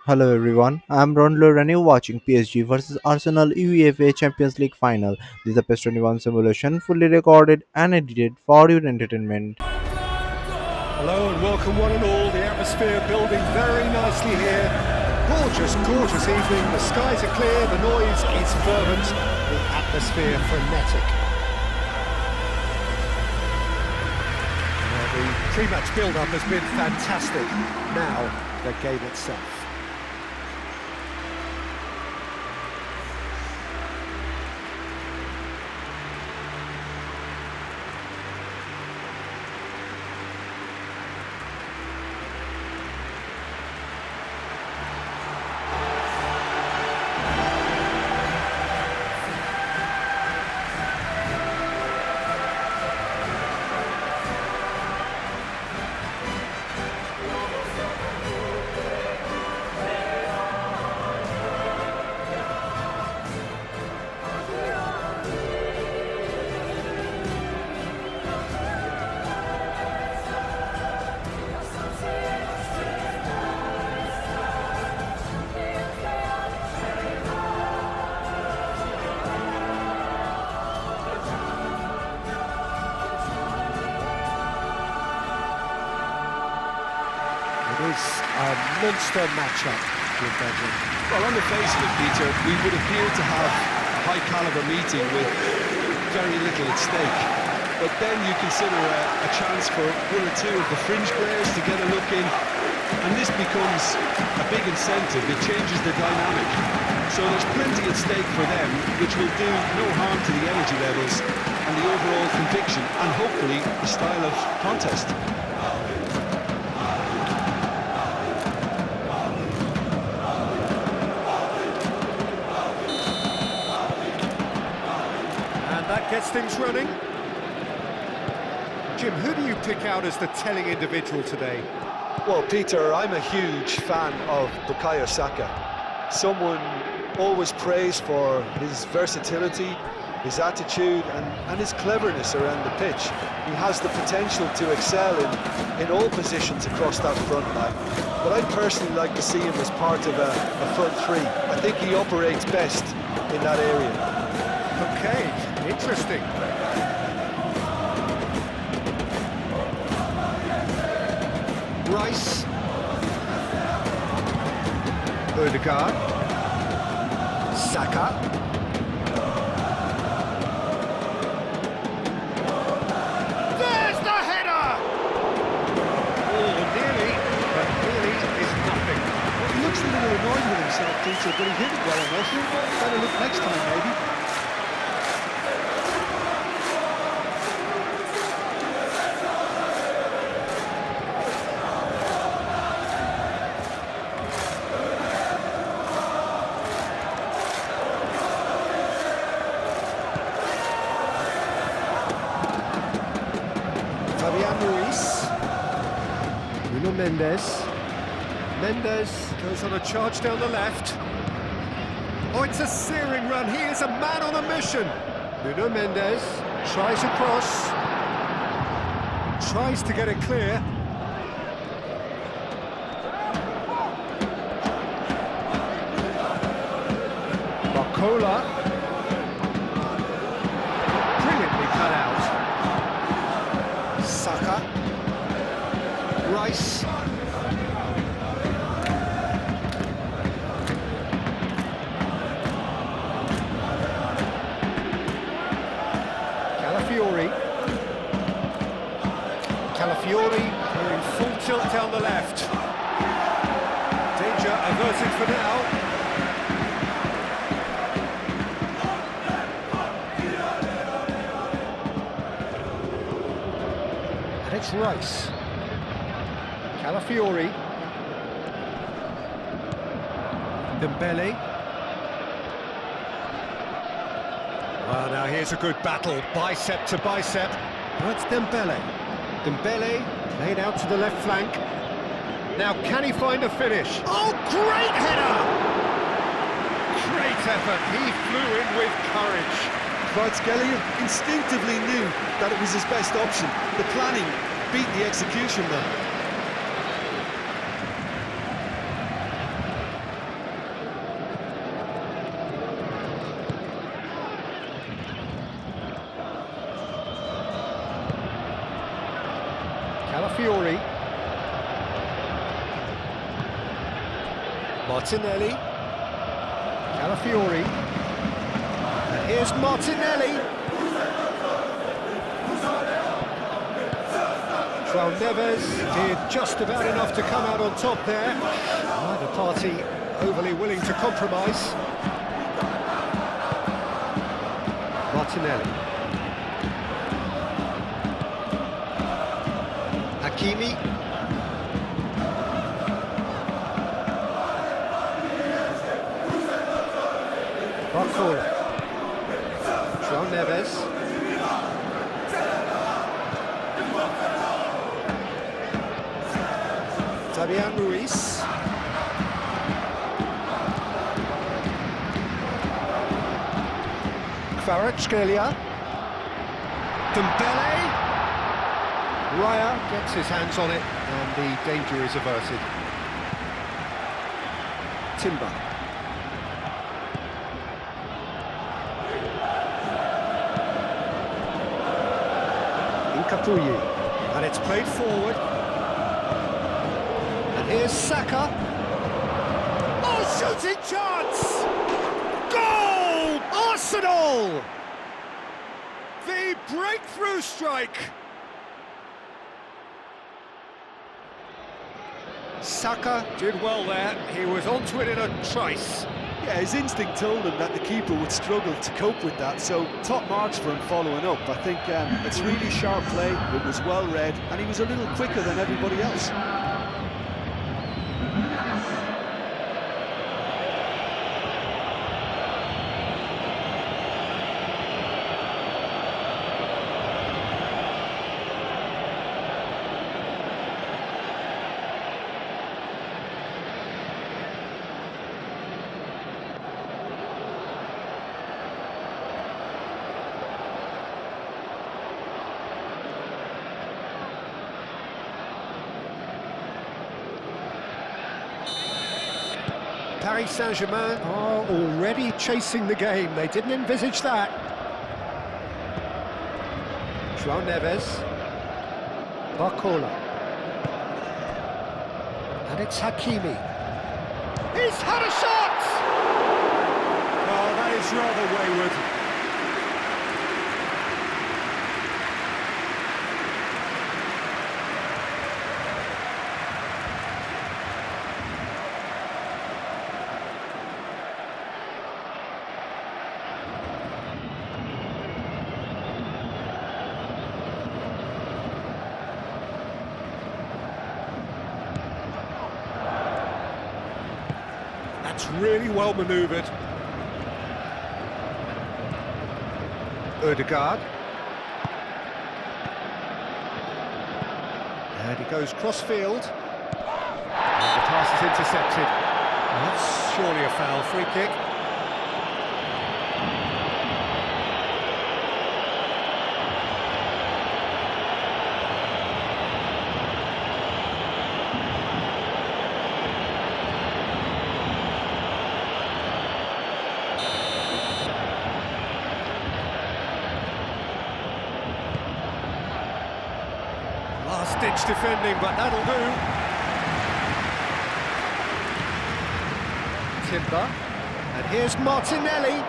Hello everyone, I'm Raundler and you're watching PSG vs Arsenal UEFA Champions League final. This is a PES 21 simulation fully recorded and edited for your entertainment. Hello and welcome one and all. The atmosphere building very nicely here. Gorgeous, gorgeous evening. The skies are clear, the noise is fervent, the atmosphere frenetic. The pre-match build-up has been fantastic. Now, the game itself. It is a monster matchup with Belgium. Well, on the face of it, Peter, we would appear to have a high-caliber meeting with very little at stake. But then you consider a chance for one or two of the fringe players to get a look in, and this becomes a big incentive. It changes the dynamic. So there's plenty at stake for them, which will do no harm to the energy levels and the overall conviction, and hopefully the style of contest. That gets things running. Jim, who do you pick out as the telling individual today? Well, Peter, I'm a huge fan of Bukayo Saka. Someone always praised for his versatility, his attitude and his cleverness around the pitch. He has the potential to excel in all positions across that front line. But I'd personally like to see him as part of a front three. I think he operates best in that area. Okay, interesting. Rice. Odegaard. Saka. There's the header! Oh, nearly, but nearly is nothing. Well, he looks a little annoyed with himself, Peter, but he hit it well enough. Better look next time, maybe. Nuno Mendes. Mendes goes on a charge down the left. Oh, it's a searing run. He is a man on a mission. Nuno Mendes tries across. Tries to get it clear. Barcola. Brilliantly cut out. Saka. Rice. Calafiori in full tilt down the left. Danger averted for now. And it's Rice. Calafiori. Dembele. Well, now here's a good battle, bicep to bicep. That's Dembele. Dembele laid out to the left flank. Now, can he find a finish? Oh, great header! Great effort. He flew in with courage. Kvaratskhelia instinctively knew that it was his best option. The planning beat the execution there. Martinelli. Calafiori. And here's Martinelli. João Neves did just about enough to come out on top there. Neither party overly willing to compromise. Martinelli. Hakimi. Barcola. João Neves. Fabian Ruiz. Kvaratskhelia. Dembele. Raya gets his hands on it and the danger is averted. Timber. Incapuyi. And it's played forward. And here's Saka. Oh, shooting chance! Goal! Arsenal! The breakthrough strike! Saka did well there. He was onto it in a trice. Yeah, his instinct told him that the keeper would struggle to cope with that, so top marks for him following up. I think it's really sharp play, it was well read, and he was a little quicker than everybody else. Paris Saint Germain are already chasing the game. They didn't envisage that. João Neves. Barcola. And it's Hakimi. He's had a shot! Oh, that is rather wayward. That's really well manoeuvred. Ødegaard. And he goes cross-field. And the pass is intercepted. That's surely a foul. Free kick. Last-ditch defending, but that'll do. Timber. And here's Martinelli.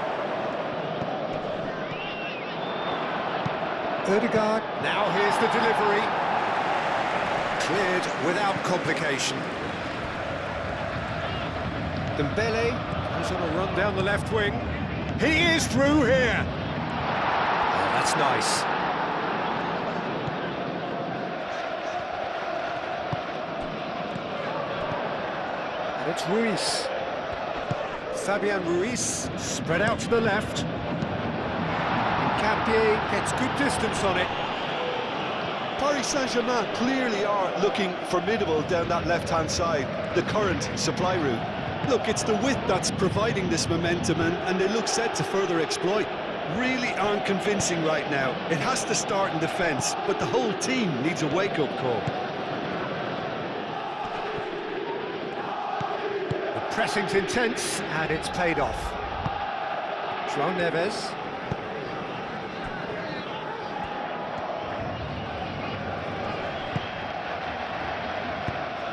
Ødegaard. Now here's the delivery. Cleared without complication. Dembele goes on a run down the left wing. He is through here. Oh, that's nice. And it's Ruiz. Fabian Ruiz spread out to the left. Capie gets good distance on it. Paris Saint Germain clearly are looking formidable down that left-hand side, the current supply route. Look, it's the width that's providing this momentum, and they look set to further exploit. Really aren't convincing right now. It has to start in defence, but the whole team needs a wake-up call. The pressing's intense, and it's paid off. João Neves.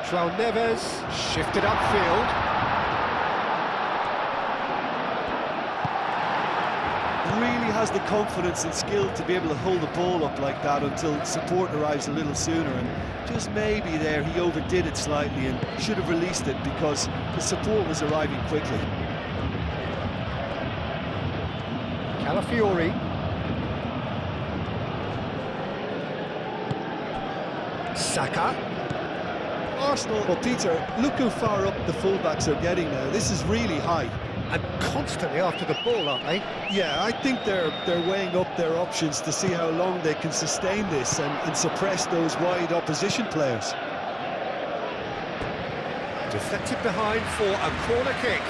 João Neves shifted upfield. has the confidence and skill to be able to hold the ball up like that until support arrives a little sooner, and just maybe there he overdid it slightly and should have released it because the support was arriving quickly. Calafiori. Saka. Arsenal, well, Peter, look how far up the fullbacks are getting now. This is really high. And constantly after the ball, aren't they? Yeah, I think they're weighing up their options to see how long they can sustain this and suppress those wide opposition players. Deflected behind for a corner kick.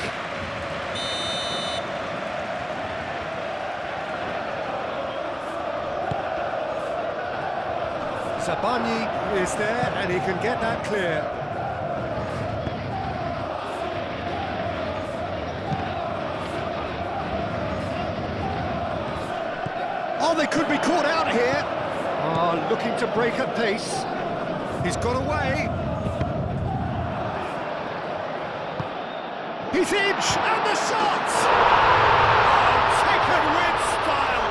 Sabani is there and he can get that clear. Oh, they could be caught out here. Oh, looking to break at pace. He's got away. He's in, and the shot! Oh, taken with style.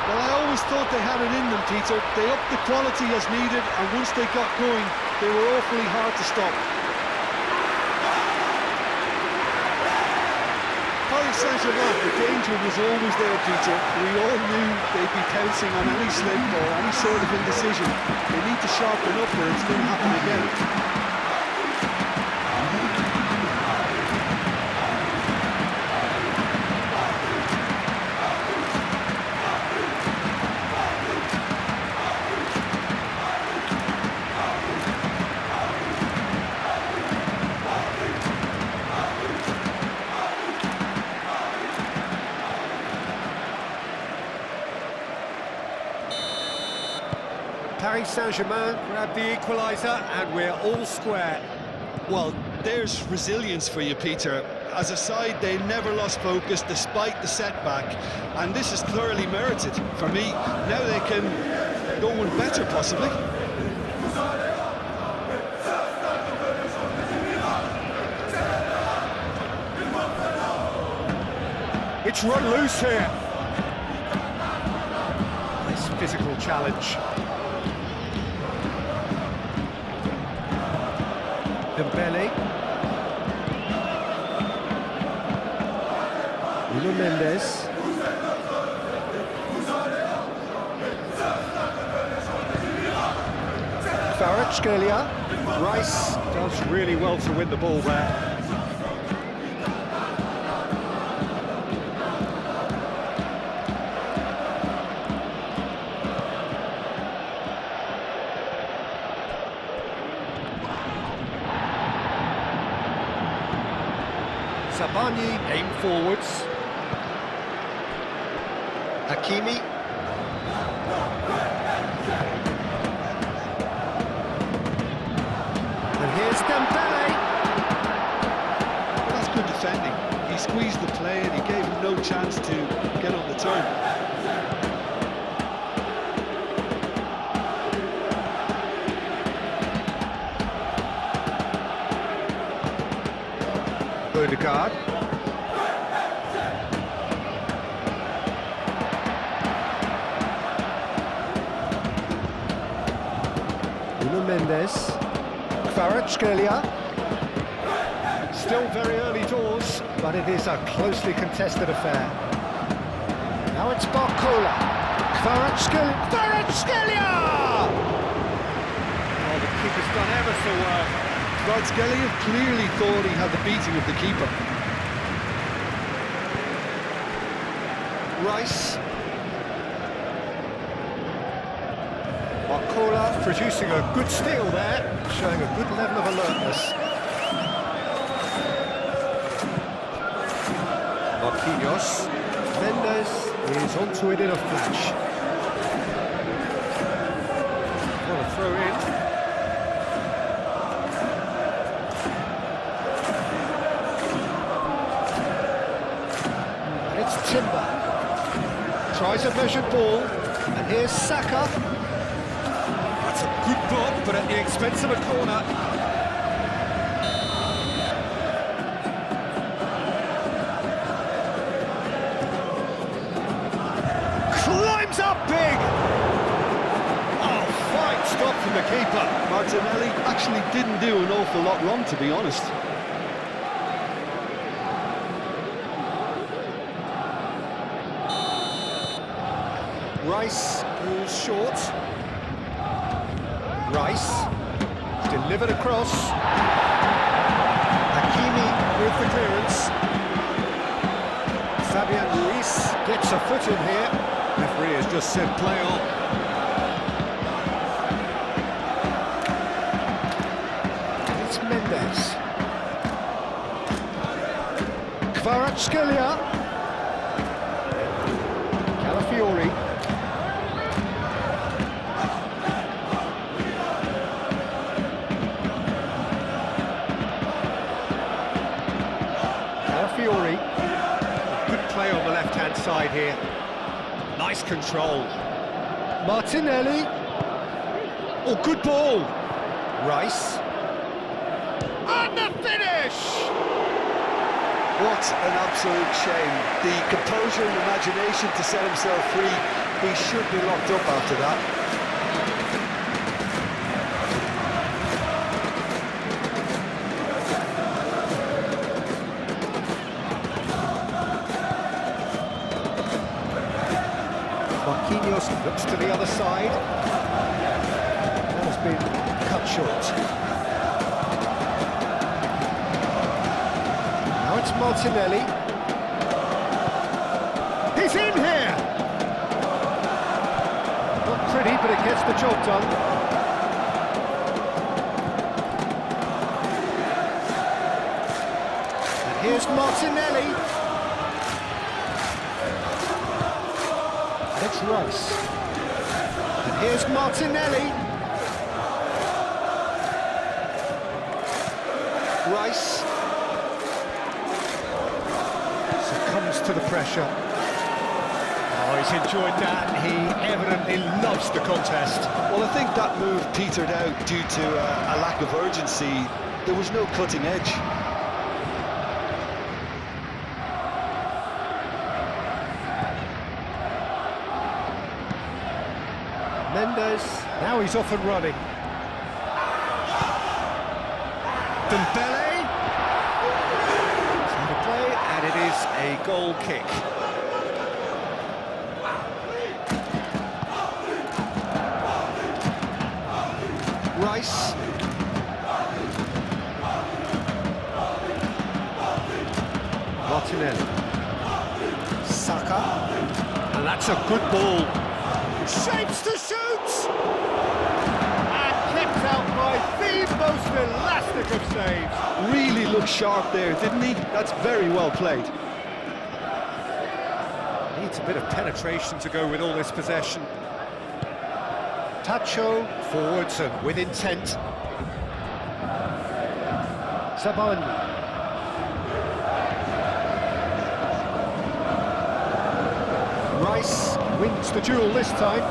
Well, I always thought they had it in them, Peter. They upped the quality as needed, and once they got going, they were awfully hard to stop. Paris Saint Germain, the danger was always there, Peter. We all knew they'd be pouncing on any slip or any sort of indecision. They need to sharpen up or it's going to happen again. Paris Saint Germain grab the equalizer and we're all square. Well, there's resilience for you, Peter. As a side, they never lost focus despite the setback, and this is thoroughly merited. For me, now they can go one better, possibly. It's run loose here. Nice physical challenge. Dembele. Nuno Mendes. Kvaratskhelia. Rice does really well to win the ball there. Sabani aim forwards. Hakimi. And here's Dembele. That's good defending. He squeezed the play and he gave him no chance to get on the turn. Odegaard. Nuno Mendes. Kvaratskhelia. Still very early doors, but it is a closely contested affair. Now it's Barcola. Kvaratskhelia! Oh, the keeper's done ever so well. Kvaratskhelia clearly thought he had the beating of the keeper. Rice. Barcola producing a good steal there, showing a good level of alertness. Marquinhos. Mendes is onto it in a flash. What a throw in. And it's Timber. Tries a measured ball, and here's Saka. That's a good block, but at the expense of a corner. from the keeper. Martinelli actually didn't do an awful lot wrong, to be honest. Rice goes short. Rice delivered across. Hakimi with the clearance. Fabian Ruiz gets a foot in here. Referee has just said play on. It's Mendes. Kvaratskhelia. Calafiori. Calafiori. Good play on the left-hand side here. Nice control. Martinelli. Oh, good ball. Rice. And the finish! What an absolute shame. The composure and imagination to set himself free. He should be locked up after that. Marquinhos looks to the other side. That has been cut short. Now it's Martinelli. He's in here! Not pretty, but it gets the job done. And here's Martinelli. It's Rice. And here's Martinelli. Rice succumbs to the pressure. Oh, he's enjoyed that. He evidently loves the contest. Well, I think that move petered out due to a lack of urgency. There was no cutting edge. Mendes, now he's off and running. Dembele. It's out of play, and it is a goal kick. Rice. Martinelli. Saka. And that's a good ball. Shapes to shoot! And kept out by the most elastic of saves. Really looked sharp there, didn't he? That's very well played. Needs a bit of penetration to go with all this possession. Tacho forwards and with intent. Sabani. Rice wins the duel this time.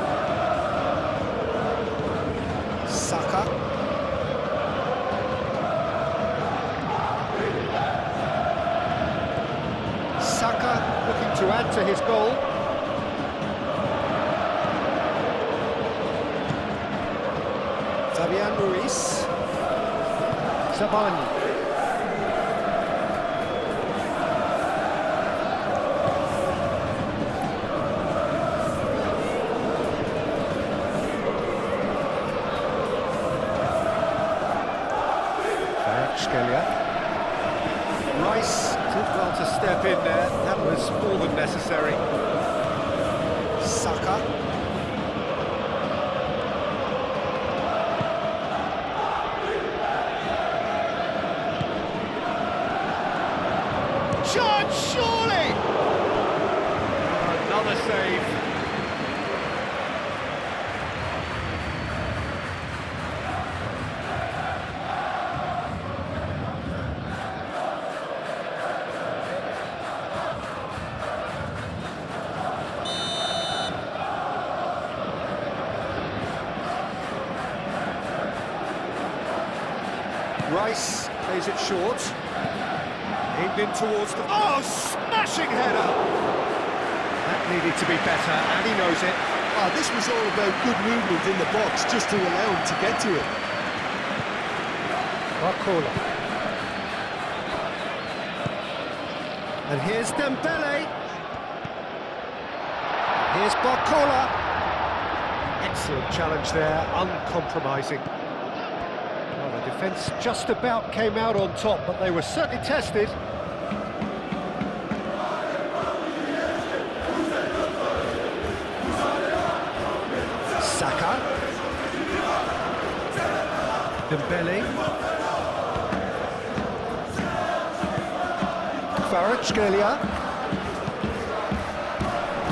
Saka. Saka looking to add to his goal. Fabian Ruiz. Sabani. Rice did well to step in there, that was more than necessary. Saka. Shot, surely! Another save. Rice plays it short. Aimed in towards the... Oh, smashing header! That needed to be better, and he knows it. Ah, this was all about good movement in the box, just to allow him to get to it. Barcola. And here's Dembele. Here's Barcola. Excellent challenge there, uncompromising. Well, the defence just about came out on top, but they were certainly tested. Saka. Dembele. Kvaratskhelia.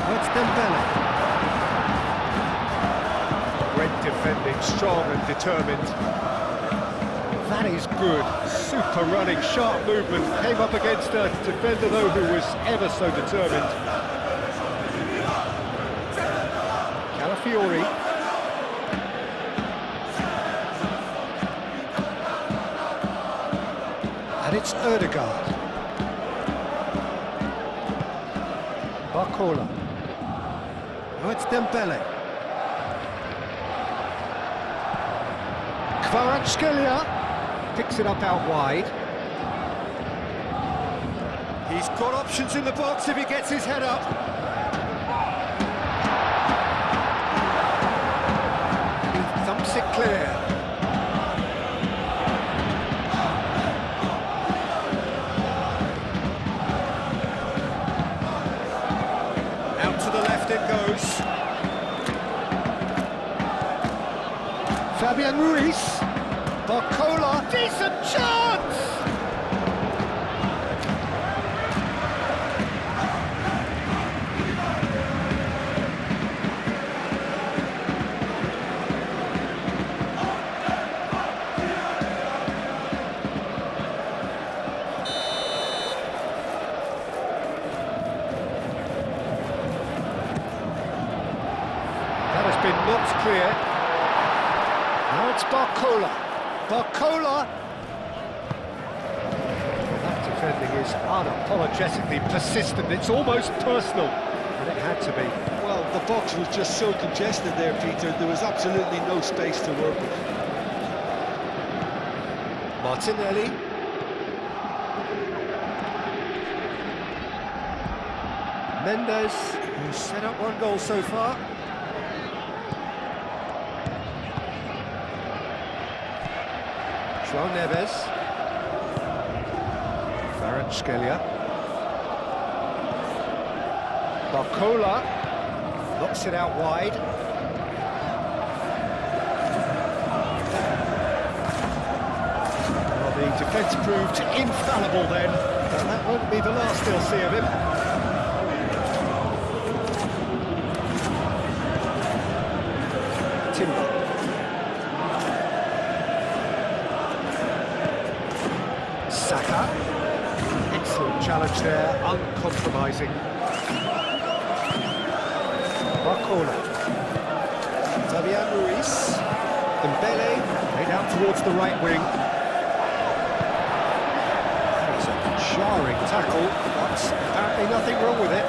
That's Dembele. Great defending, strong and determined. That is good. Super running, sharp movement. Came up against a defender though who was ever so determined. Calafiori. And it's Ødegaard. Barcola. Oh, it's Dembele. Kvaratskhelia picks it up out wide. He's got options in the box if he gets his head up. He thumps it clear. Out to the left it goes. Fabian Ruiz. Barcola, decent chance! That has been knocked clear. Now it's Barcola. Barcola! That defending is unapologetically persistent, it's almost personal, and it had to be. Well, the box was just so congested there, Peter, there was absolutely no space to work with. Martinelli. Mendes, who's set up one goal so far. João Neves. Kvaratskhelia. Barcola knocks it out wide. Well, the defence proved infallible then, and that won't be the last they'll see of him. Timber. Saka. Excellent challenge there, uncompromising. Barcola. Fabian Ruiz. Dembele, laid out towards the right wing. It's a jarring tackle, but apparently nothing wrong with it.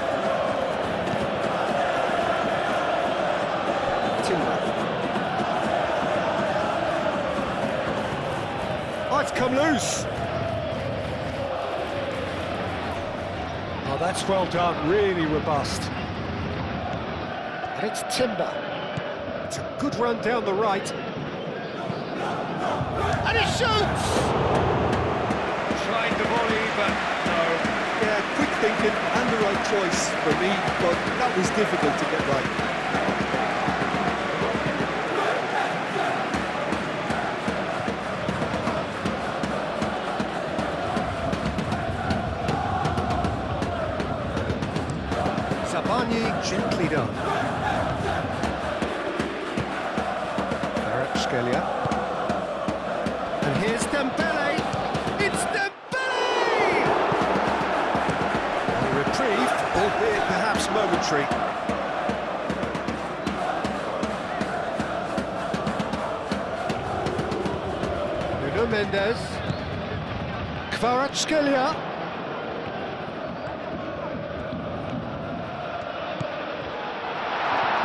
Timber. Oh, it's come loose. Oh, that's well done, really robust. And it's Timber. It's a good run down the right. And he shoots! Tried the volley, but no. Yeah, quick thinking and the right choice for me, but that was difficult to get right. Sabani gently done. Kvaratskhelia. And here's Dembele. It's Dembele! A reprieve, albeit perhaps momentary. Nuno Mendes. Kvaratskhelia.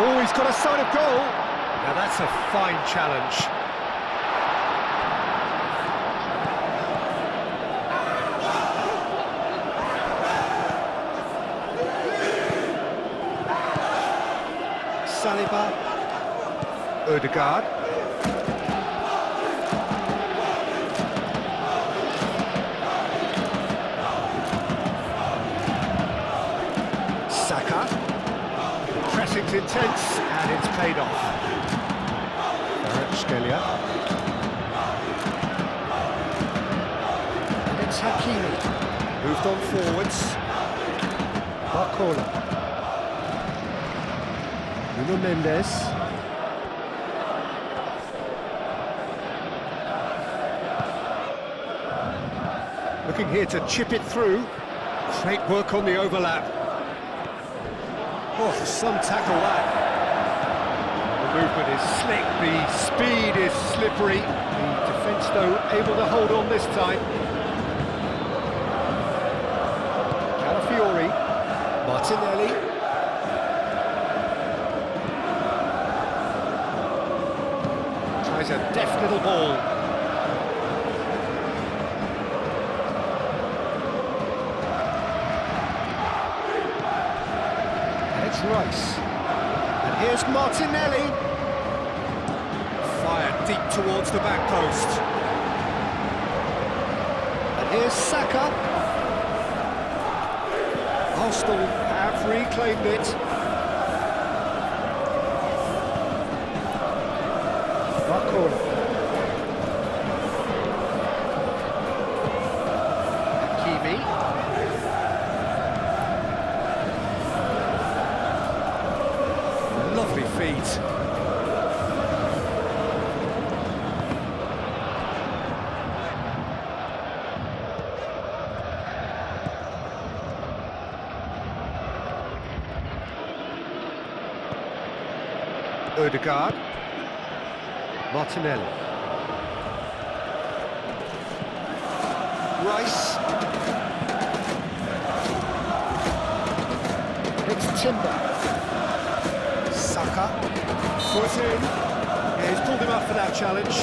Oh, he's got a sight of goal. Now that's a fine challenge. Saliba. Odegaard. Saka. Pressing's intense and it's paid off. Scalia. And it's Hakimi. Moved on forwards. Barcola. Nuno Mendes. Looking here to chip it through. Great work on the overlap. Oh, some tackle that. The movement is slick, the speed is slippery. The defence, though, able to hold on this time. Calafiori. Martinelli. Tries a deft little ball. It's Rice. And here's Martinelli. Fired deep towards the back post. And here's Saka. Arsenal have reclaimed it. Barcola. Hakimi. Lovely feet. Odegaard. Martinelli. Rice. It's Timber. Saka. Foot in. Yeah, he's pulled him up for that challenge.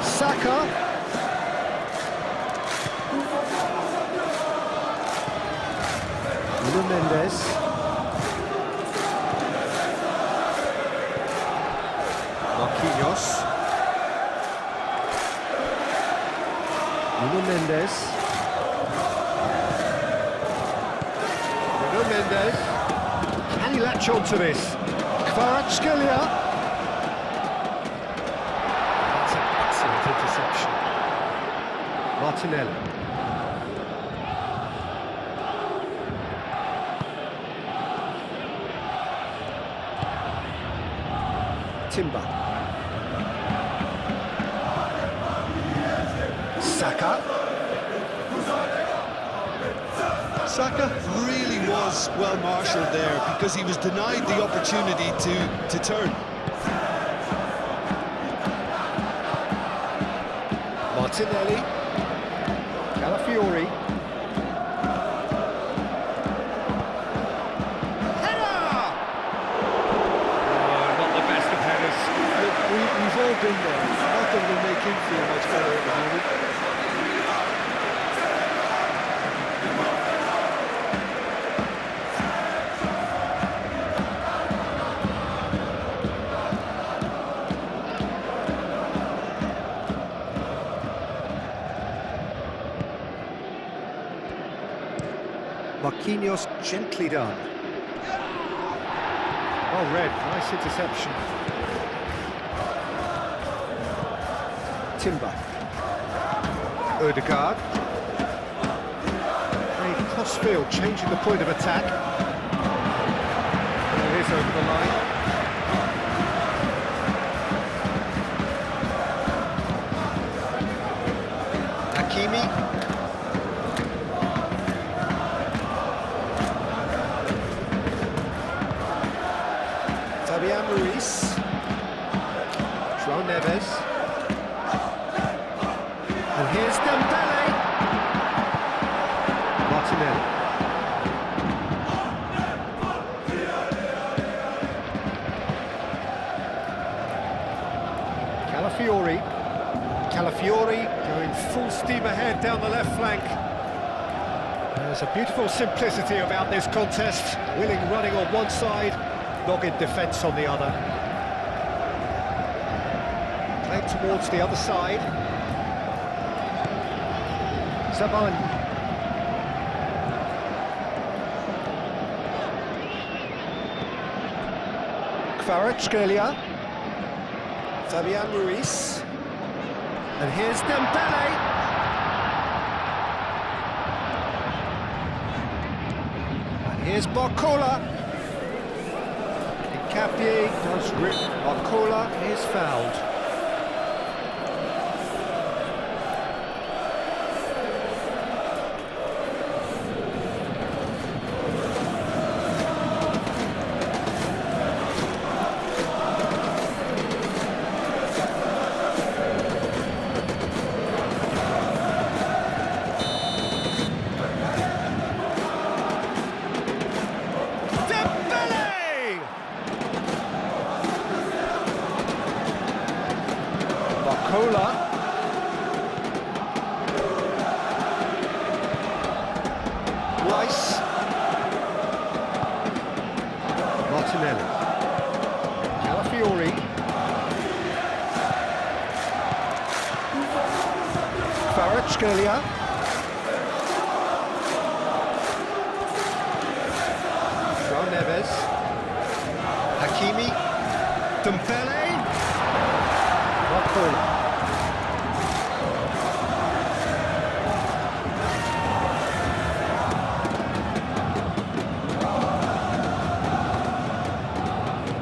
Saka. Nuno Mendes. Marquinhos. Nuno Mendes. Nuno Mendes. Can he latch on to this? Kvaratskhelia. That's an excellent interception. Martinelli. Timber. Saka. Saka really was well marshalled there because he was denied the opportunity to turn. Martinelli. Calafiori. Header! Oh, not the best of headers. Look, we've all been there. Nothing will make him feel much better at the moment. Marquinhos gently done. Well read, nice interception. Timber. Odegaard. A cross-field, changing the point of attack. It is over the line. Hakimi. Calafiori. Calafiori going full steam ahead down the left flank. There's a beautiful simplicity about this contest. Willing running on one side, dogged defence on the other. Played towards the other side. Saban. Kvaratskhelia. Fabian Ruiz. And here's Dembele. And here's Barcola. Nkapie does rip. Barcola is fouled. Barcola. Rice. Martinelli. Calafiori. Kvaratskhelia. João Neves. Hakimi. Dembele. Barcola.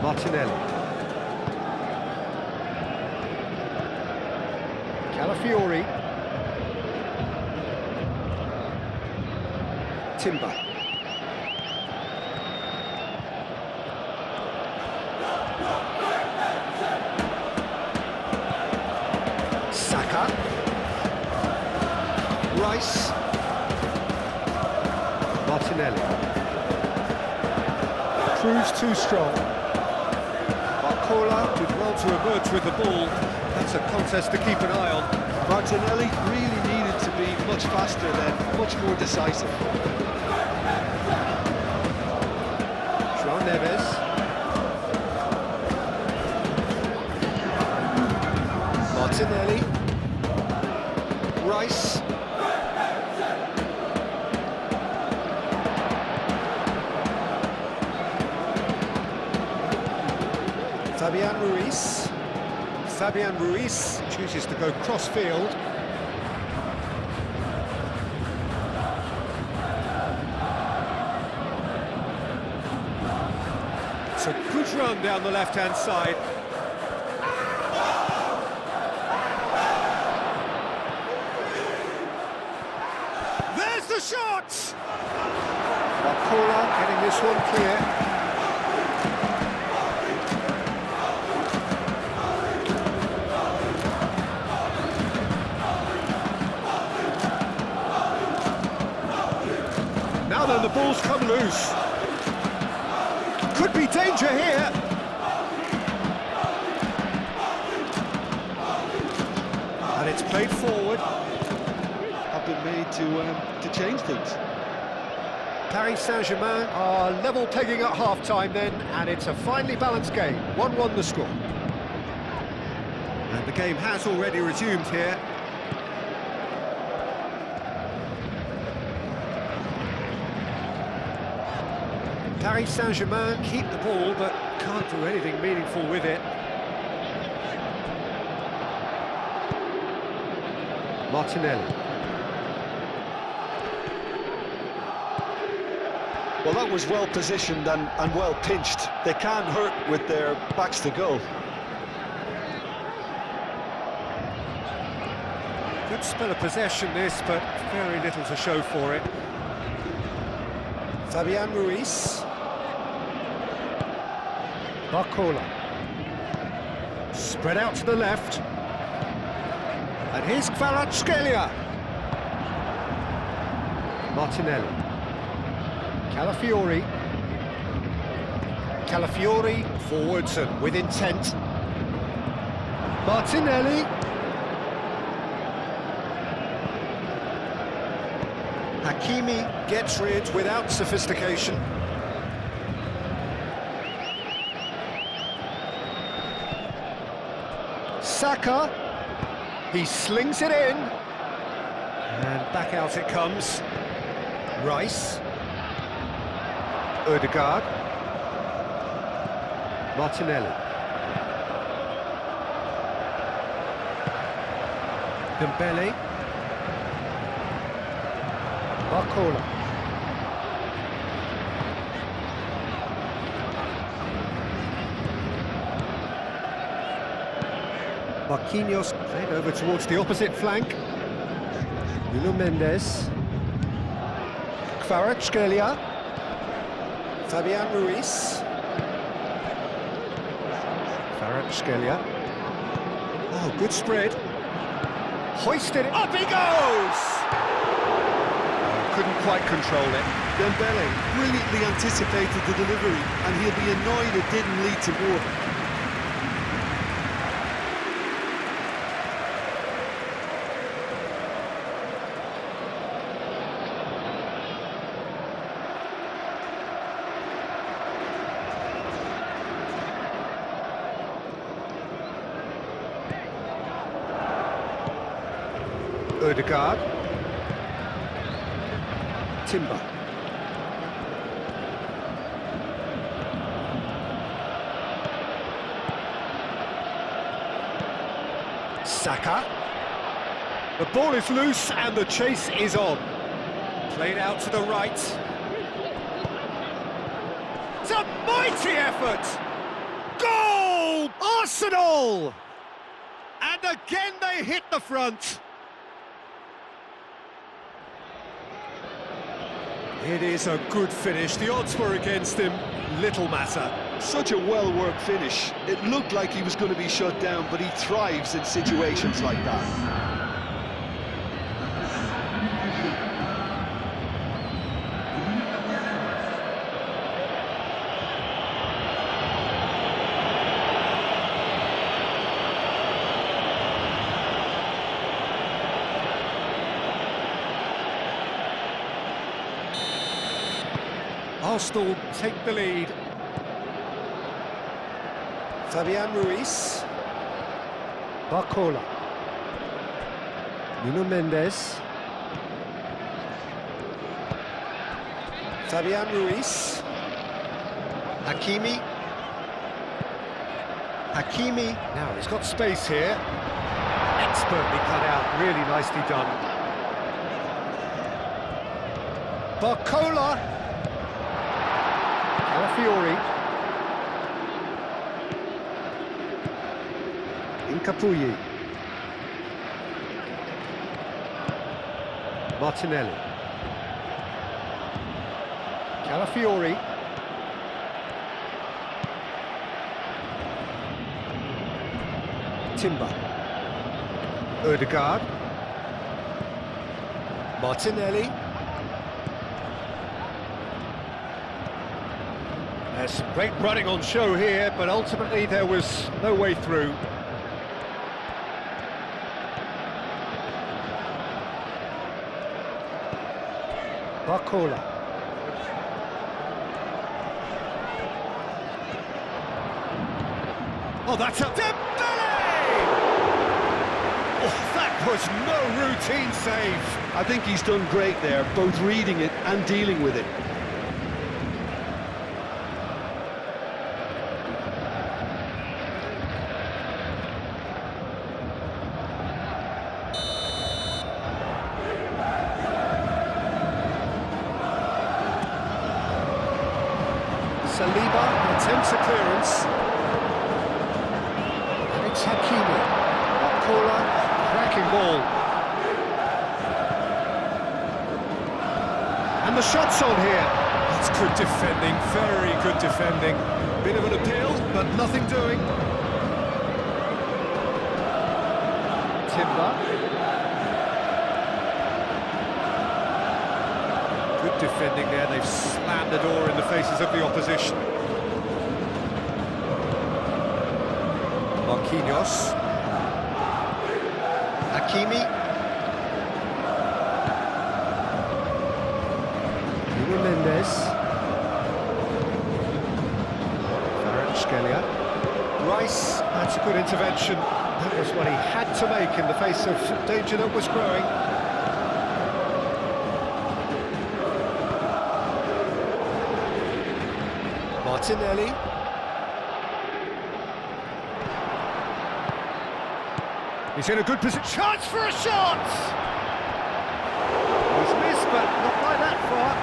Martinelli. Calafiori. Timber. Saka. Rice. Martinelli. Proves too strong. Barcola did well to emerge with the ball. That's a contest to keep an eye on. Martinelli really needed to be much faster then, much more decisive. João Neves. Martinelli. Rice. Fabian Ruiz. Fabian Ruiz chooses to go cross-field. It's a good run down the left-hand side. There's the shot! Barcola getting this one clear. Now then, the ball's come loose. Could be danger here. And it's played forward. Have been made to change things. Paris Saint Germain are level pegging at half-time then, and it's a finely balanced game. 1-1 the score. And the game has already resumed here. Paris Saint Germain keep the ball, but can't do anything meaningful with it. Martinelli. Well, that was well positioned and well pinched. They can't hurt with their backs to goal. Good spell of possession this, but very little to show for it. Fabian Ruiz. Barcola. Spread out to the left. And here's Kvaratskhelia. Martinelli. Calafiori. Calafiori forwards and with intent. Martinelli. Hakimi gets rid without sophistication. Saka. He slings it in. And back out it comes. Rice. Ødegaard. Martinelli. Dembele. Barcola. Marquinhos played over towards the opposite flank. Nuno Mendes. Kvaratskhelia. Fabian Ruiz. Kvaratskhelia. Oh, good spread. Hoisted it. Up he goes! Couldn't quite control it. Dembele brilliantly anticipated the delivery, and he'll be annoyed it didn't lead to more. Ødegaard. Timber. Saka. The ball is loose and the chase is on. Played out to the right. It's a mighty effort! Goal! Arsenal! And again they hit the front. It is a good finish. The odds were against him. Little matter. Such a well-worked finish. It looked like he was going to be shut down, but he thrives in situations like that. Arsenal take the lead. Fabian Ruiz. Barcola. Nuno Mendes. Fabian Ruiz. Hakimi. Hakimi. Now he's got space here. Expertly cut out. Really nicely done. Barcola. Fiori. Incapuyi. Martinelli. Calafiori. Timber. Ødegaard. Martinelli. There's some great running on show here, but ultimately there was no way through. Barcola. Oh, that's up. Dembele! Oh, that was no routine save. I think he's done great there, both reading it and dealing with it. Saliba attempts a clearance. And it's Hakimi. Barcola, cracking ball. And the shot's on here. That's good defending, very good defending. Bit of an appeal, but nothing doing. Timber. Good defending there, they've slammed the door in the faces of the opposition. Marquinhos. Hakimi. Nuno Mendes. Kvaratskhelia. Rice, that's a good intervention. That was what he had to make in the face of danger that was growing. Martinelli. He's in a good position. Chance for a shot! He's missed, but not by that far.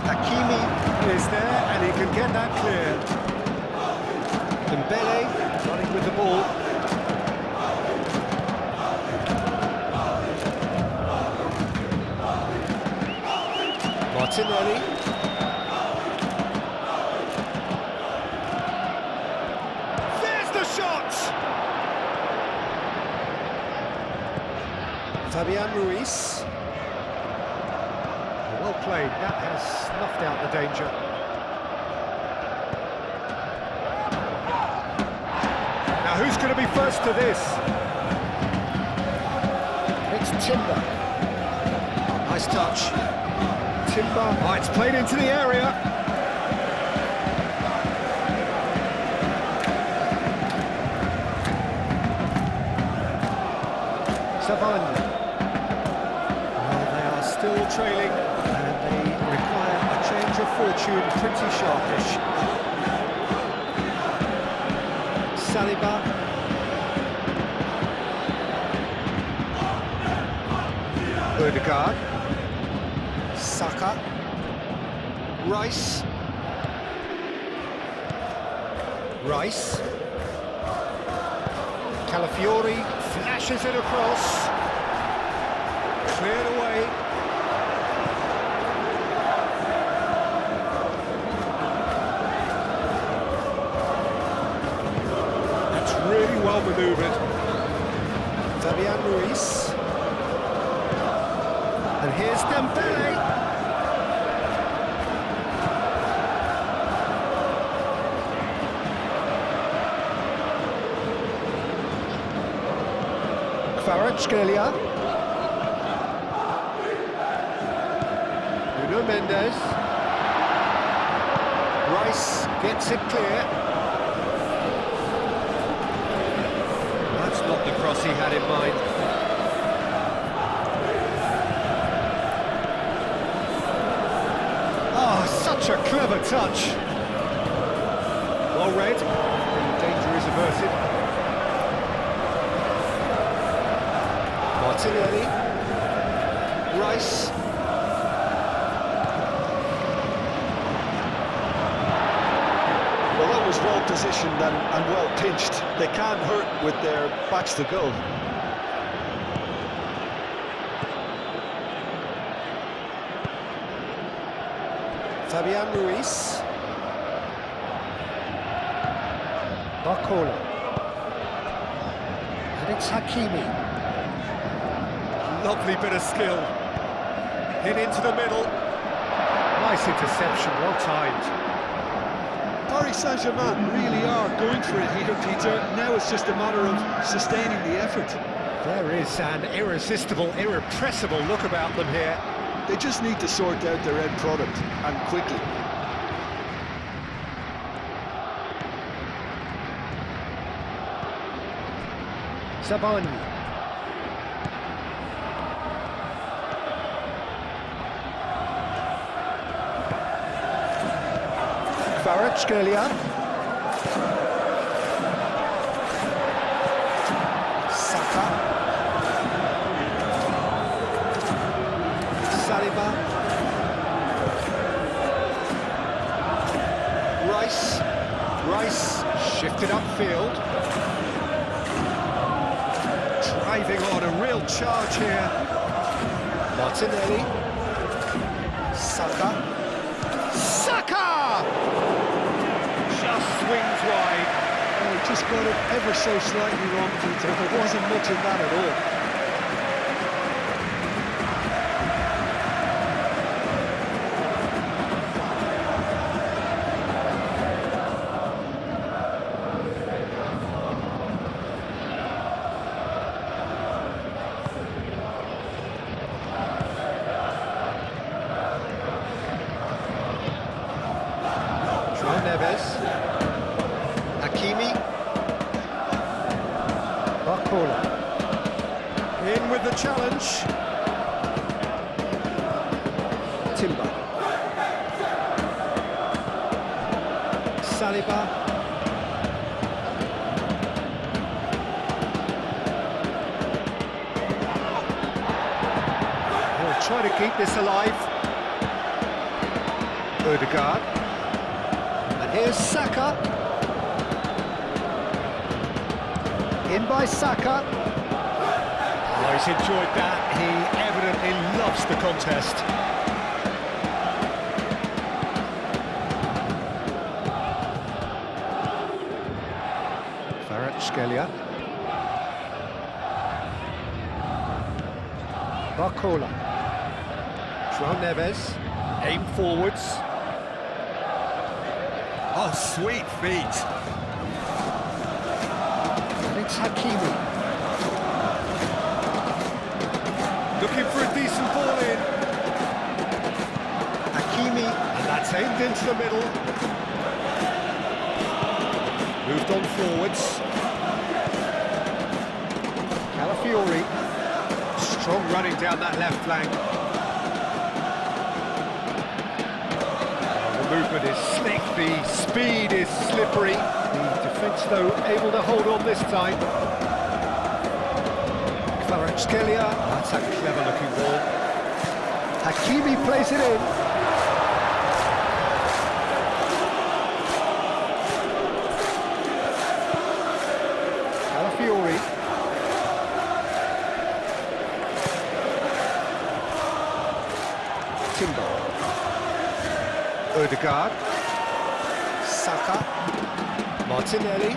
Hakimi is there and he can get that clear. Dembele running with the ball. Martinelli. There's the shot! Fabian Ruiz. Well played, that has snuffed out the danger. Now who's going to be first to this? It's Timber. Oh, nice touch. Timber, oh, it's played into the area. Savani. Well, they are still trailing. They require a change of fortune, pretty sharpish. Saliba. Odegaard. Saka. Rice. Calafiori flashes it across. Cleared away. Really well manoeuvred. Fabian Ruiz. And here's Dembele. Kvaratskhelia. Nuno Mendes. Rice gets it clear. Not the cross he had in mind. Oh, such a clever touch. Well read. Danger is averted. Martinelli. Rice. Well, that was well positioned and well pinched. They can't hurt with their backs to goal. Fabian Ruiz. Barcola. And it's Hakimi. Lovely bit of skill. Hit into the middle. Nice interception, well timed. Paris Saint Germain really are going for it here, Peter. Now it's just a matter of sustaining the effort. There is an irresistible, irrepressible look about them here. They just need to sort out their end product, and quickly. Savani. Kvaratskhelia. Saka. Saliba. Rice shifted upfield. Driving on a real charge here. Martinelli. Saka. Just swings wide. just got it ever so slightly wrong, Peter. There wasn't much of that at all. In with the challenge. Timber. Saliba. He'll try to keep this alive. Odegaard. And here's Saka. In by Saka. Oh, he's enjoyed that. He evidently loves the contest. Kvaratskhelia. Barcola. João Neves. Aim forwards. Oh, sweet feet. It's Hakimi. Looking for a decent ball in. Hakimi, and that's aimed into the middle. Moved on forwards. Calafiori. Strong running down that left flank. The movement is slick, the speed is slippery. The defence, though, able to hold on this time. Kvaratskhelia, that's a clever-looking ball. Hakimi plays it in. Calafiori. Timber. Odegaard. Saka. Martinelli.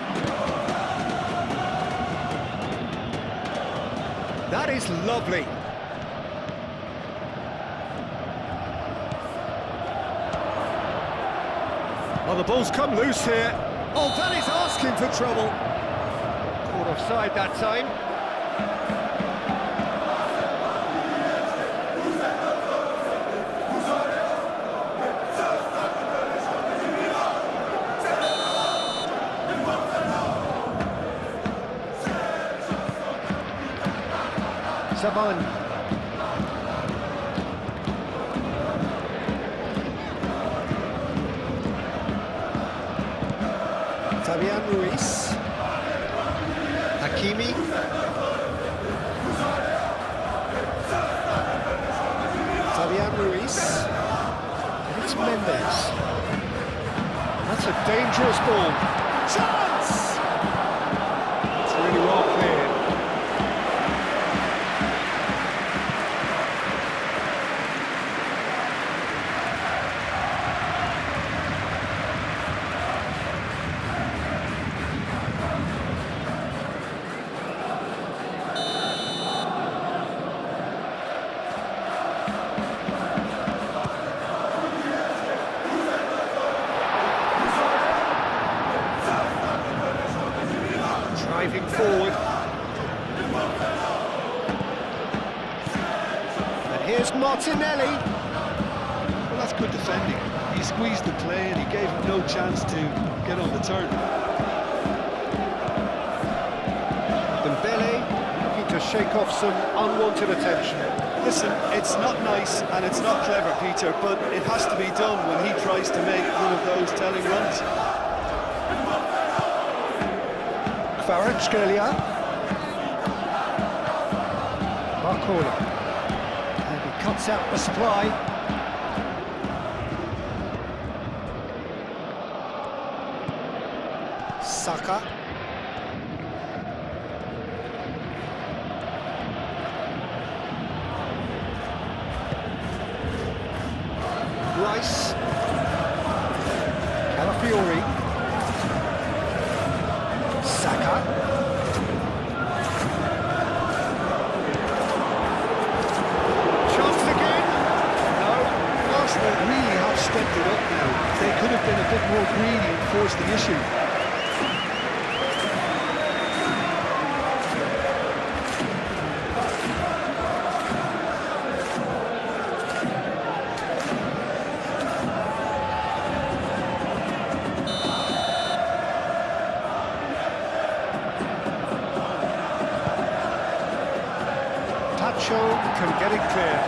That is lovely. Well, the ball's come loose here. Oh, that is asking for trouble. Caught offside that time. Saban. Fabian Ruiz. Hakimi. Fabian Ruiz. And it's Mendes. That's a dangerous ball. Chance! It's really well cleared. Driving forward. And here's Martinelli. Well, that's good defending. He squeezed the play and he gave him no chance to get on the turn. Dembele looking to shake off some unwanted attention. Listen, it's not nice and it's not clever, Peter, but it has to be done when he tries to make one of those telling runs. Kvaratskhelia. Barcola. And he cuts out the supply. Saka. Rice. Calafiori. bit more greedy and force the issue. Tacho can get it clear.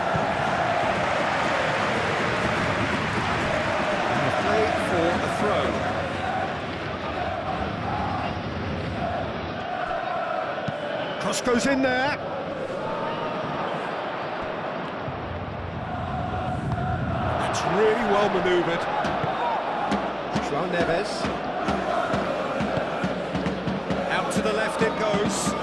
Play for a throw. Cross goes in there. That's really well manoeuvred. João Neves. Out to the left it goes.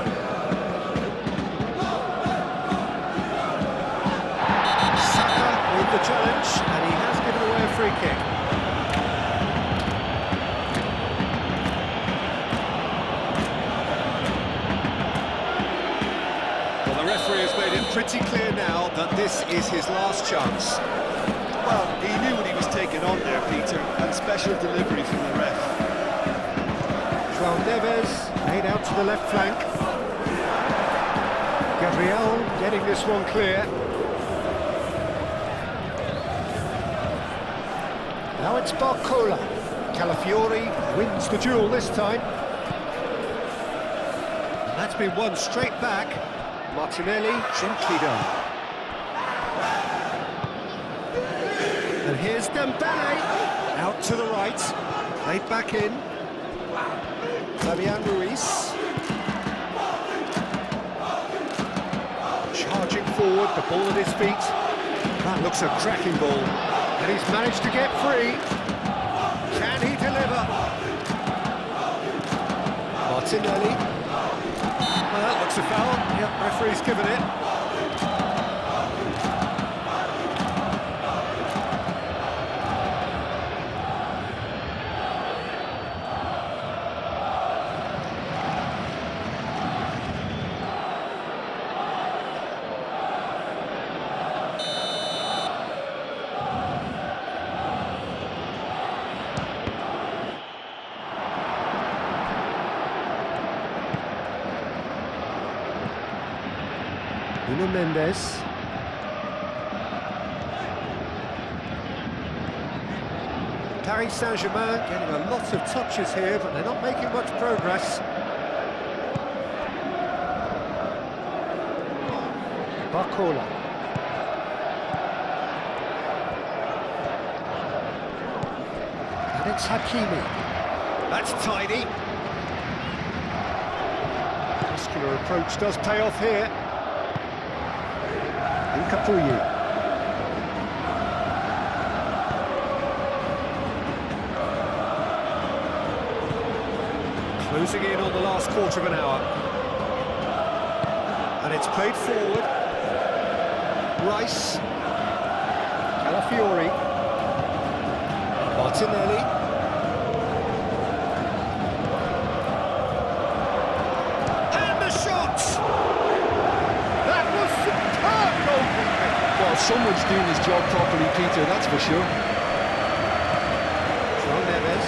The challenge, and he has given away a free kick. Well, the referee has made it pretty clear now that this is his last chance. Well, he knew what he was taking on there, Peter, and special delivery from the ref. João Neves made out to the left flank. Gabriel getting this one clear. Now it's Barcola. Calafiori wins the duel this time. And that's been won straight back. Martinelli, gently done. And here's Dembele. Out to the right. Played back in. Fabian Ruiz. Charging forward, the ball at his feet. That looks a cracking ball. And he's managed to get free. Can he deliver? Martinelli. Well, that looks a foul. Yep, referee's given it. Nuno Mendes. Paris Saint Germain getting a lot of touches here, but they're not making much progress. Barcola. And it's Hakimi. That's tidy. Muscular approach does pay off here. Capuyu. Closing in on the last quarter of an hour. And it's played forward. Rice. Calafiori. Martinelli. And the shot! That was superb goalkeeping! Well, someone's doing his job properly, Peter, that's for sure. João Neves.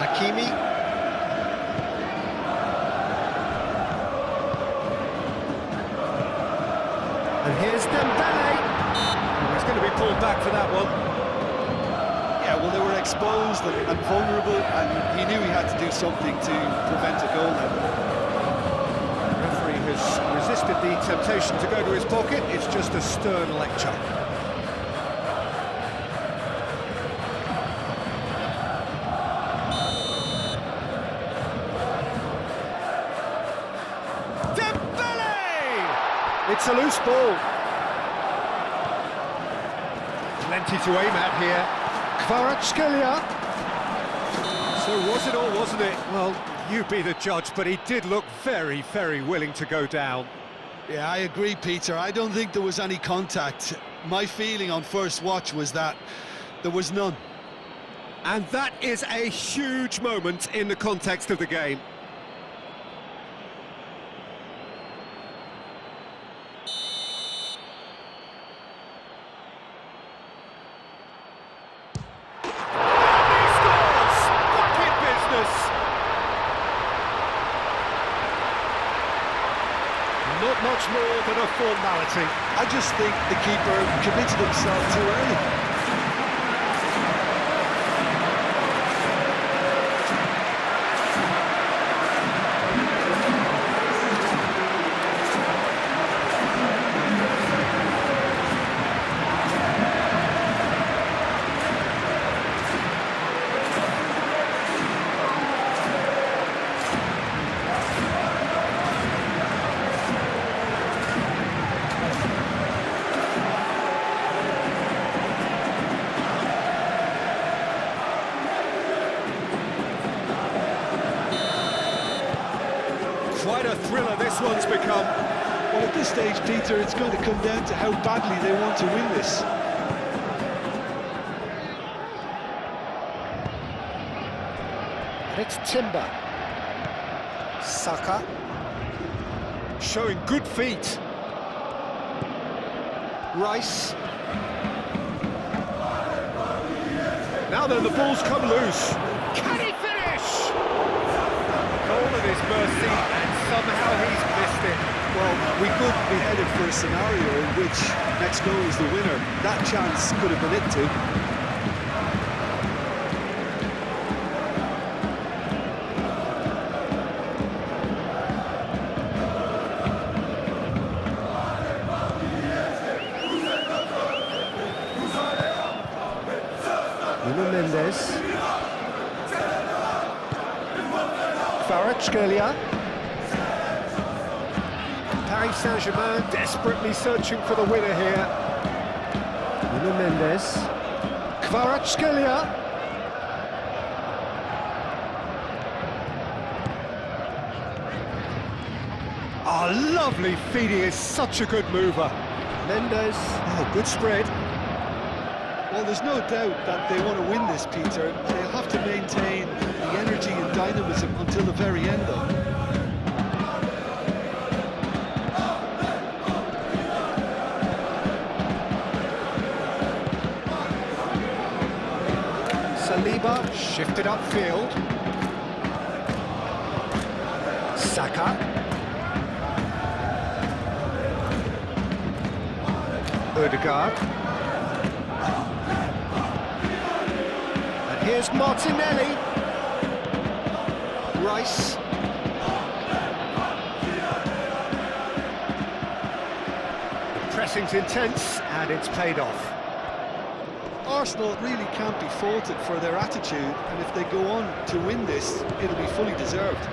Hakimi. And here's Dembele. Oh, he's going to be pulled back for that one. Yeah, well, they were exposed and vulnerable, and he knew he had to do something to prevent a goal then. The referee has resisted the temptation to go to his pocket. It's just a stern lecture. It's a loose ball. Plenty to aim at here. Kvaratskhelia. So was it or wasn't it? Well, you be the judge, but he did look very, very willing to go down. Yeah, I agree, Peter. I don't think there was any contact. My feeling on first watch was that there was none. And that is a huge moment in the context of the game. more than a formality. I just think the keeper committed himself too early. Quite a thriller this one's become. Well, at this stage, Peter, it's going to come down to how badly they want to win this. And it's Timber. Saka. Showing good feet. Rice. Now then, the ball's come loose. Can he finish? Goal at his mercy, and somehow he's missed it. Well, we could be headed for a scenario in which next goal is the winner. That chance could have been it too. Mendes. Kvaratskhelia. Paris Saint Germain desperately searching for the winner here. Mendes. Kvaratskhelia. Oh, lovely feed, he is such a good mover. Mendes. Oh, good spread. Well, there's no doubt that they want to win this, Peter. They'll have to maintain the energy and dynamism until the very end, though. Saliba shifted upfield. Saka. Ødegaard. Here's Martinelli. Rice. The pressing's intense, and it's paid off. Arsenal really can't be faulted for their attitude, and if they go on to win this, it'll be fully deserved.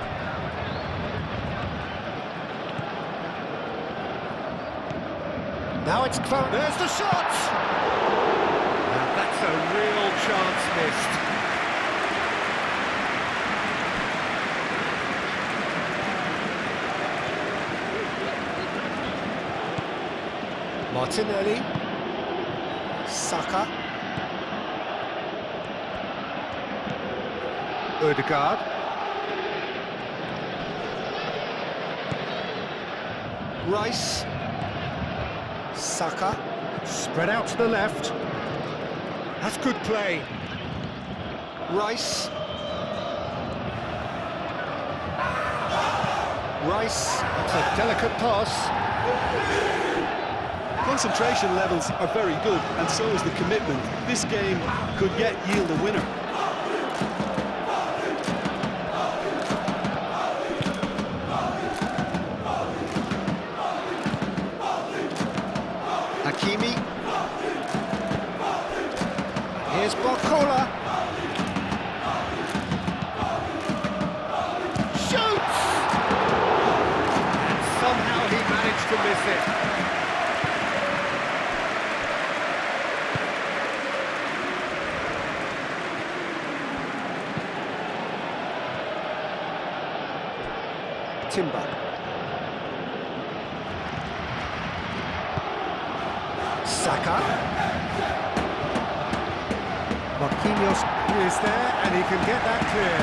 Now it's Kvaratskhelia. There's the shot! And that's a real chance missed. Martinelli. Saka. Ødegaard. Rice. Saka. Spread out to the left. That's good play. Rice. Rice. It's a delicate pass. Concentration levels are very good, and so is the commitment. This game could yet yield a winner. Hakimi. Here's Barcola. Shoots! And somehow he managed to miss it. Timber. Saka. Marquinhos is there, and he can get that clear.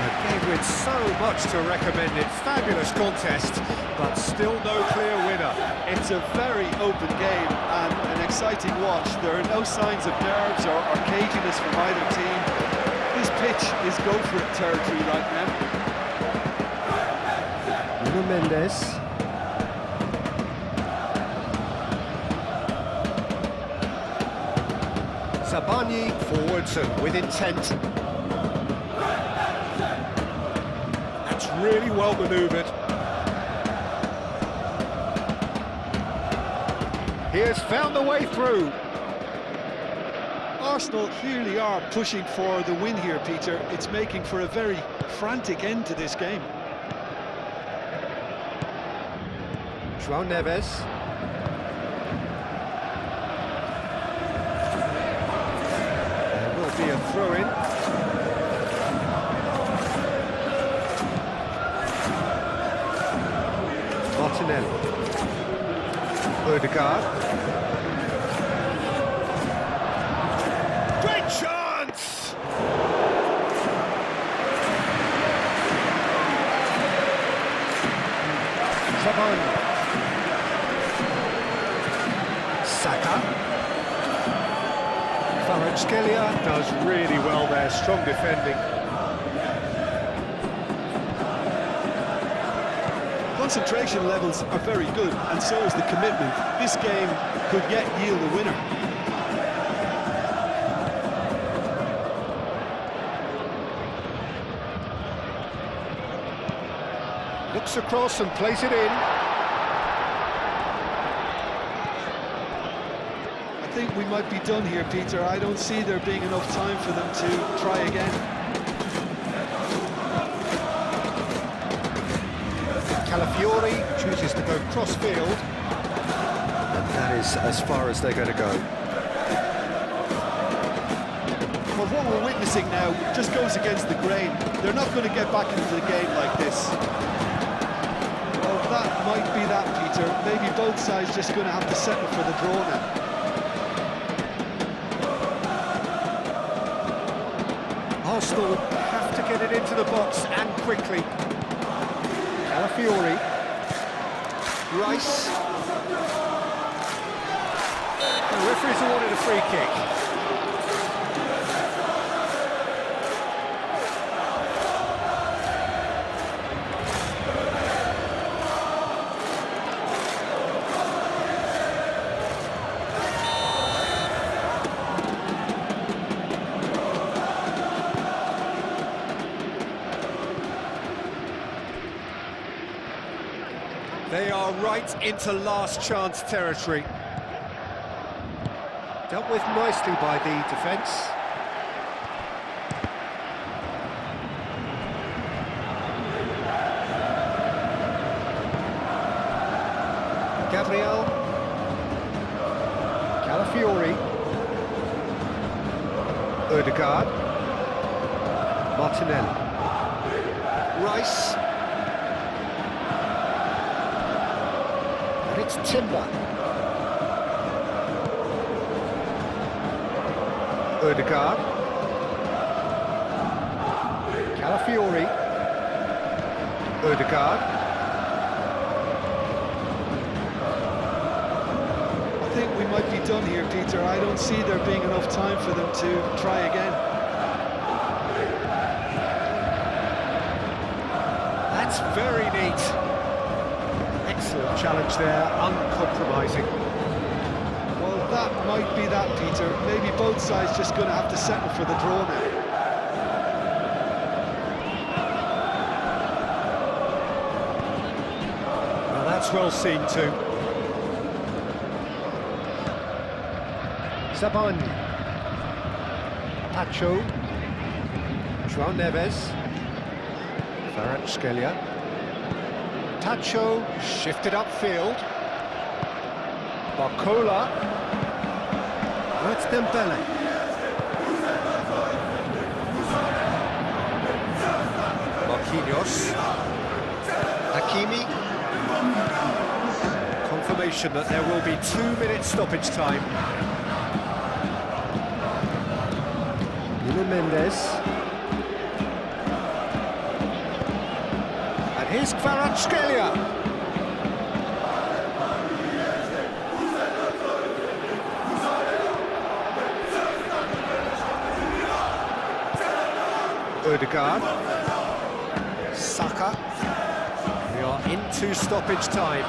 A game with so much to recommend it. Fabulous contest, but still no clear winner. It's a very open game and an exciting watch. There are no signs of nerves or caginess from either team. This pitch is go-for-it territory right now. Mendes. Sabani forwards and with intent. That's really well manoeuvred. He has found the way through. Arsenal clearly are pushing for the win here, Peter. It's making for a very frantic end to this game. João Neves. There will be a throw-in. Martinelli. Odegaard. Great chance! Sabani. Saka. Kvaratskhelia does really well there, strong defending. Concentration levels are very good, and so is the commitment. This game could yet yield a winner. Looks across and plays it in. I think we might be done here, Peter. I don't see there being enough time for them to try again. Calafiori chooses to go cross-field. And that is as far as they're going to go. Well, what we're witnessing now just goes against the grain. They're not going to get back into the game like this. Well, that might be that, Peter. Maybe both sides just going to have to settle for the draw now. Arsenal have to get it into the box and quickly. Calafiori. Rice. The referee's awarded a free kick. They are right into last chance territory. Dealt with nicely by the defence. Gabriel. Calafiori. Odegaard. Martinelli. Rice. It's Timber. Odegaard. Calafiori. Odegaard. I think we might be done here, Peter. I don't see there being enough time for them to try again. That's very neat. Excellent challenge there, uncompromising. Well, that might be that, Peter. Maybe both sides just going to have to settle for the draw now. Well, that's well seen too. Sabani. Pacho. João Neves. Kvaratskhelia. Tacho shifted upfield. Barcola. That's Dembele. Marquinhos. Hakimi. Confirmation that there will be 2-minute stoppage time. Nuno Mendes. Here's Kvaratskhelia. Odegaard. Saka. We are into stoppage time.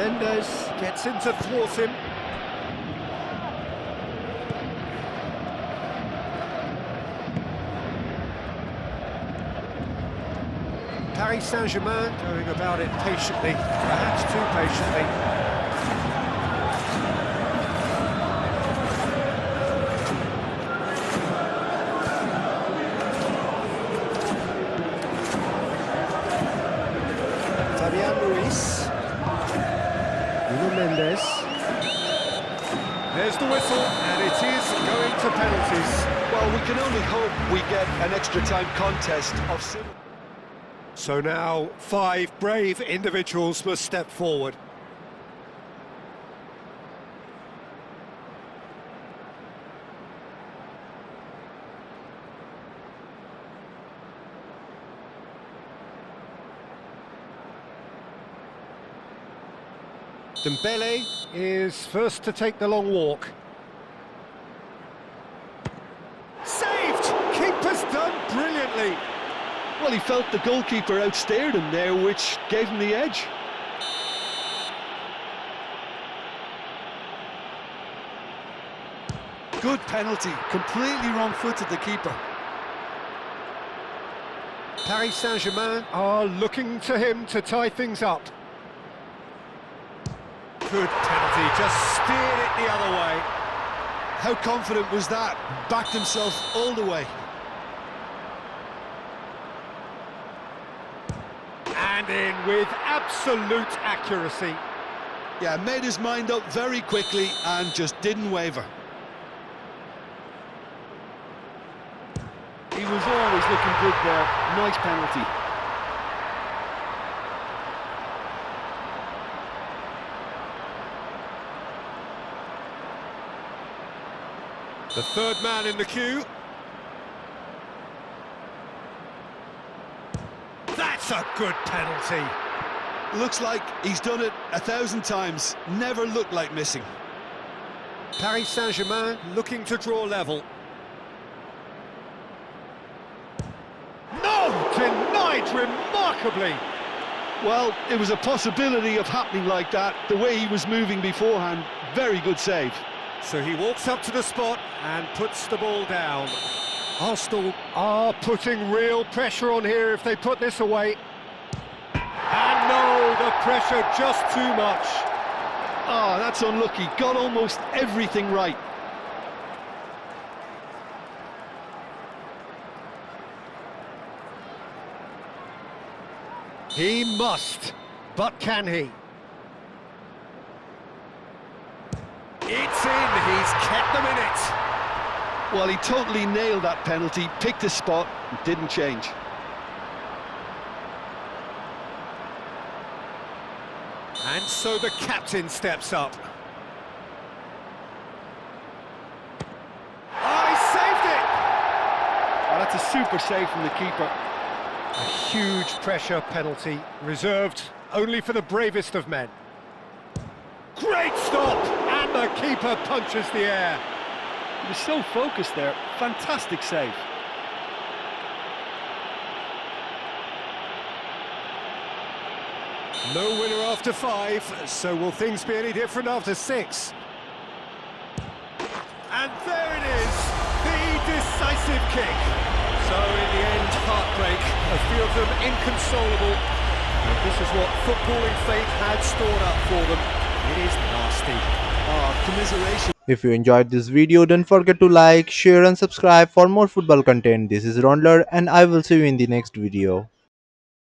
Mendes gets in to thwart him. Paris Saint Germain going about it patiently, perhaps too patiently. Mendes. There's the whistle, and it is going to penalties. Well, we can only hope we get an extra time contest of similar. So now 5 brave individuals must step forward. Dembele is first to take the long walk. Saved! Keeper's done brilliantly. Well, he felt the goalkeeper outstared him there, which gave him the edge. Good penalty, completely wrong-footed the keeper. Paris Saint Germain are looking to him to tie things up. Good penalty, just steered it the other way. How confident was that? Backed himself all the way. And in with absolute accuracy. Yeah, made his mind up very quickly and just didn't waver. He was always looking good there. Nice penalty. The third man in the queue. That's a good penalty. Looks like he's done it 1,000 times. Never looked like missing. Paris Saint Germain looking to draw level. No! Denied remarkably. Well, it was a possibility of happening like that. The way he was moving beforehand, very good save. So he walks up to the spot and puts the ball down. Arsenal are putting real pressure on here if they put this away. And no, the pressure just too much. Oh, that's unlucky. Got almost everything right. He must, but can he? It's in, he's kept them in it. Well, he totally nailed that penalty, picked his spot, and didn't change. And so the captain steps up. Oh, he saved it! Oh, that's a super save from the keeper. A huge pressure penalty, reserved only for the bravest of men. Great stop! And the keeper punches the air. He was so focused there. Fantastic save. No winner after 5, so will things be any different after 6? And there it is, the decisive kick. So in the end, heartbreak, a few of them inconsolable. And this is what footballing fate had stored up for them. It is nasty. Commiseration. If you enjoyed this video, don't forget to like, share and subscribe for more football content. This is Raundler and I will see you in the next video.